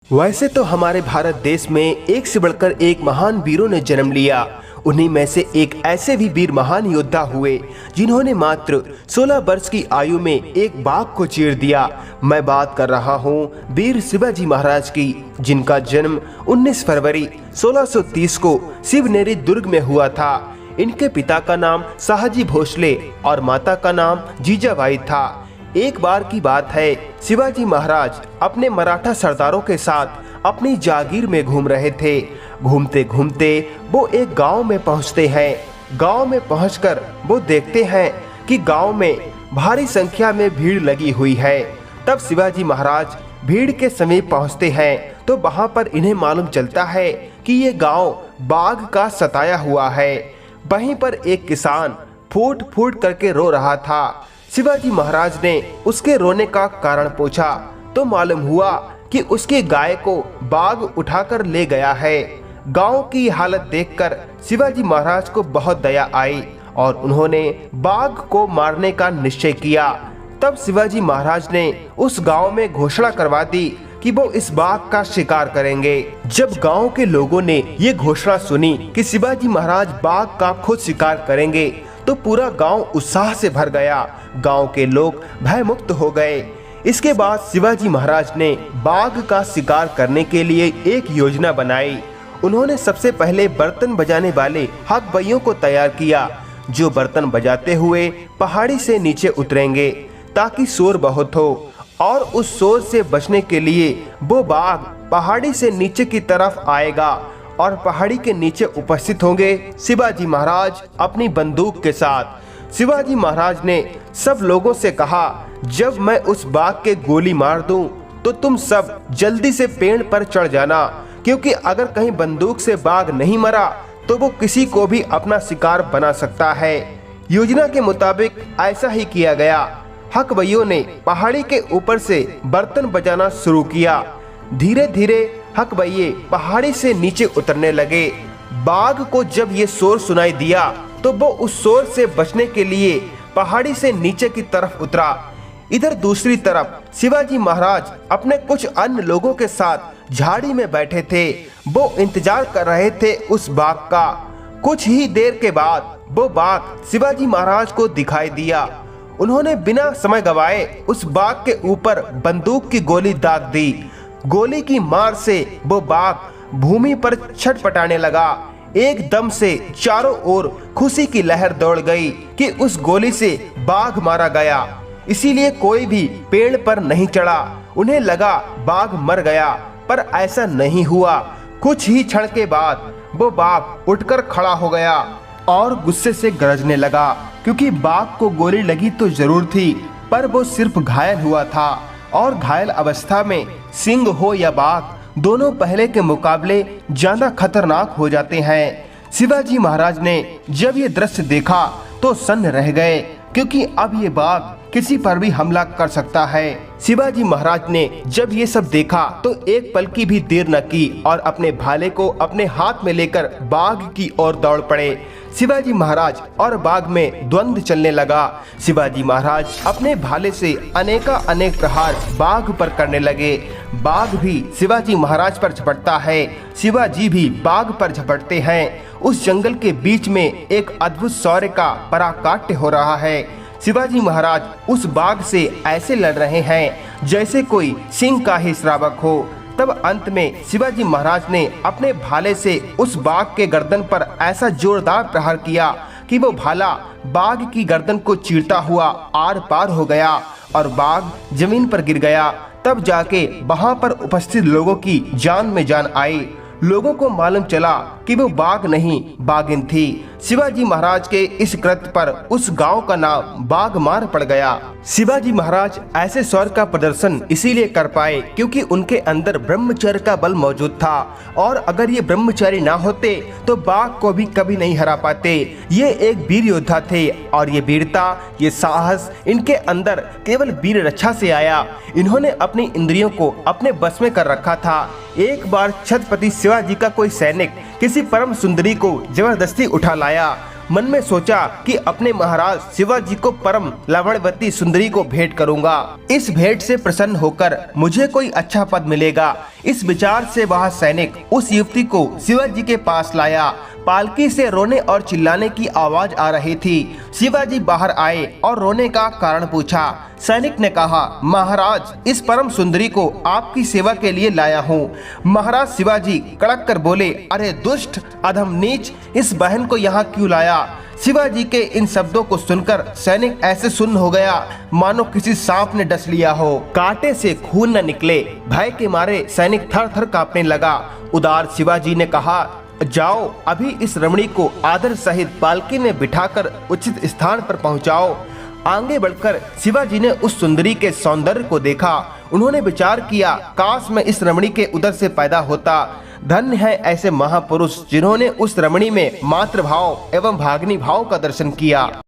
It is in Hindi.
वैसे तो हमारे भारत देश में एक से बढ़कर एक महान वीरों ने जन्म लिया। उन्हीं में से एक ऐसे भी वीर महान योद्धा हुए जिन्होंने मात्र 16 वर्ष की आयु में एक बाघ को चीर दिया। मैं बात कर रहा हूँ वीर शिवाजी महाराज की, जिनका जन्म 19 फरवरी 1630 को शिवनेरी दुर्ग में हुआ था। इनके पिता का नाम शाहजी भोसले और माता का नाम जीजाबाई था। एक बार की बात है, शिवाजी महाराज अपने मराठा सरदारों के साथ अपनी जागीर में घूम रहे थे। घूमते घूमते वो एक गांव में पहुंचते हैं। गांव में पहुंचकर वो देखते हैं कि गांव में भारी संख्या में भीड़ लगी हुई है। तब शिवाजी महाराज भीड़ के समीप पहुंचते हैं तो वहां पर इन्हें मालूम चलता है कि ये गांव बाघ का सताया हुआ है। वहीं पर एक किसान फूट फूट करके रो रहा था। शिवाजी महाराज ने उसके रोने का कारण पूछा तो मालूम हुआ कि उसकी गाय को बाघ उठाकर ले गया है। गांव की हालत देखकर शिवाजी महाराज को बहुत दया आई और उन्होंने बाघ को मारने का निश्चय किया। तब शिवाजी महाराज ने उस गांव में घोषणा करवा दी कि वो इस बाघ का शिकार करेंगे। जब गांव के लोगों ने ये घोषणा सुनी कि शिवाजी महाराज बाघ का खुद शिकार करेंगे तो पूरा गांव उत्साह से भर गया। गांव के लोग भयमुक्त हो गए। इसके बाद शिवाजी महाराज ने बाघ का शिकार करने के लिए एक योजना बनाई। उन्होंने सबसे पहले बर्तन बजाने वाले हकबइयों को तैयार किया, जो बर्तन बजाते हुए पहाड़ी से नीचे उतरेंगे ताकि शोर बहुत हो, और उस शोर से बचने के लिए वो बाघ पहाड़ी से नीचे की तरफ आएगा और पहाड़ी के नीचे उपस्थित होंगे शिवाजी महाराज अपनी बंदूक के साथ। शिवाजी महाराज ने सब लोगों से कहा, जब मैं उस बाघ के गोली मार दूं तो तुम सब जल्दी से पेड़ पर चढ़ जाना, क्योंकि अगर कहीं बंदूक से बाघ नहीं मरा तो वो किसी को भी अपना शिकार बना सकता है। योजना के मुताबिक ऐसा ही किया गया। हकबइयों ने पहाड़ी के ऊपर से बर्तन बजाना शुरू किया। धीरे धीरे हकबइये पहाड़ी से नीचे उतरने लगे। बाघ को जब ये शोर सुनाई दिया तो वो उस शोर से बचने के लिए पहाड़ी से नीचे की तरफ उतरा। इधर दूसरी तरफ शिवाजी महाराज अपने कुछ अन्य लोगों के साथ झाड़ी में बैठे थे। वो इंतजार कर रहे थे उस बाघ का। कुछ ही देर के बाद वो बाघ शिवाजी महाराज को दिखाई दिया। उन्होंने बिना समय गवाए उस बाघ के ऊपर बंदूक की गोली दाग दी। गोली की मार से वो बाघ भूमि पर छटपटाने लगा। एकदम से चारों ओर खुशी की लहर दौड़ गई कि उस गोली से बाघ मारा गया। इसीलिए कोई भी पेड़ पर नहीं चढ़ा। उन्हें लगा बाघ मर गया, पर ऐसा नहीं हुआ। कुछ ही क्षण के बाद वो बाघ उठकर खड़ा हो गया और गुस्से से गरजने लगा, क्योंकि बाघ को गोली लगी तो जरूर थी, पर वो सिर्फ घायल हुआ था। और घायल अवस्था में सिंह हो या बाघ, दोनों पहले के मुकाबले ज्यादा खतरनाक हो जाते हैं। शिवाजी महाराज ने जब ये दृश्य देखा तो सन्न रह गए, क्योंकि अब ये बाघ किसी पर भी हमला कर सकता है। शिवाजी महाराज ने जब ये सब देखा तो एक पल की भी देर न की और अपने भाले को अपने हाथ में लेकर बाघ की ओर दौड़ पड़े। शिवाजी महाराज और बाघ में द्वंद्व चलने लगा। शिवाजी महाराज अपने भाले से अनेक प्रहार बाघ पर करने लगे। बाघ भी शिवाजी महाराज पर झपटता है, शिवाजी भी बाघ पर झपटते हैं। उस जंगल के बीच में एक अद्भुत शौर्य का पराकाष्ठ हो रहा है। शिवाजी महाराज उस बाघ से ऐसे लड़ रहे हैं जैसे कोई सिंह का ही श्रावक हो। तब अंत में शिवाजी महाराज ने अपने भाले से उस बाघ के गर्दन पर ऐसा जोरदार प्रहार किया कि वो भाला बाघ की गर्दन को चीरता हुआ आर पार हो गया और बाघ जमीन पर गिर गया। तब जाके वहां पर उपस्थित लोगों की जान में जान आई। लोगों को मालूम चला कि वो बाघ नहीं बाघिन थी। शिवाजी महाराज के इस कृत्य पर उस गांव का नाम बाघमार पड़ गया। शिवाजी महाराज ऐसे शौर्य का प्रदर्शन इसीलिए कर पाए क्योंकि उनके अंदर ब्रह्मचर्य का बल मौजूद था, और अगर ये ब्रह्मचारी ना होते तो बाघ को भी कभी नहीं हरा पाते। ये एक वीर योद्धा थे और ये वीरता, ये साहस इनके अंदर केवल वीर रक्षा से आया। इन्होंने अपनी इंद्रियों को अपने बस में कर रखा था। एक बार छत्रपति शिवाजी का कोई सैनिक किसी परम सुंदरी को जबरदस्ती उठा लाया। मन में सोचा कि अपने महाराज शिवाजी को परम लावण्यवती सुंदरी को भेंट करूंगा। इस भेंट से प्रसन्न होकर मुझे कोई अच्छा पद मिलेगा। इस विचार से वह सैनिक उस युवती को शिवाजी के पास लाया। पालकी से रोने और चिल्लाने की आवाज आ रही थी। शिवाजी बाहर आए और रोने का कारण पूछा। सैनिक ने कहा, महाराज, इस परम सुंदरी को आपकी सेवा के लिए लाया हूँ। महाराज शिवाजी कड़क कर बोले, अरे दुष्ट, अधम नीच, इस बहन को यहाँ क्यों लाया? शिवाजी के इन शब्दों को सुनकर सैनिक ऐसे सुन्न हो गया मानो किसी सांप ने डस लिया हो। कांटे से खून न निकले। भय के मारे सैनिक थर थर कांपने लगा। उदार शिवाजी ने कहा, जाओ, अभी इस रमणी को आदर सहित पालकी में बिठाकर उचित स्थान पर पहुंचाओ। आगे बढ़कर शिवाजी ने उस सुंदरी के सौंदर्य को देखा। उन्होंने विचार किया, काश मैं इस रमणी के उदर से पैदा होता। धन्य है ऐसे महापुरुष जिन्होंने उस रमणी में मातृभाव एवं भाग्नी भाव का दर्शन किया।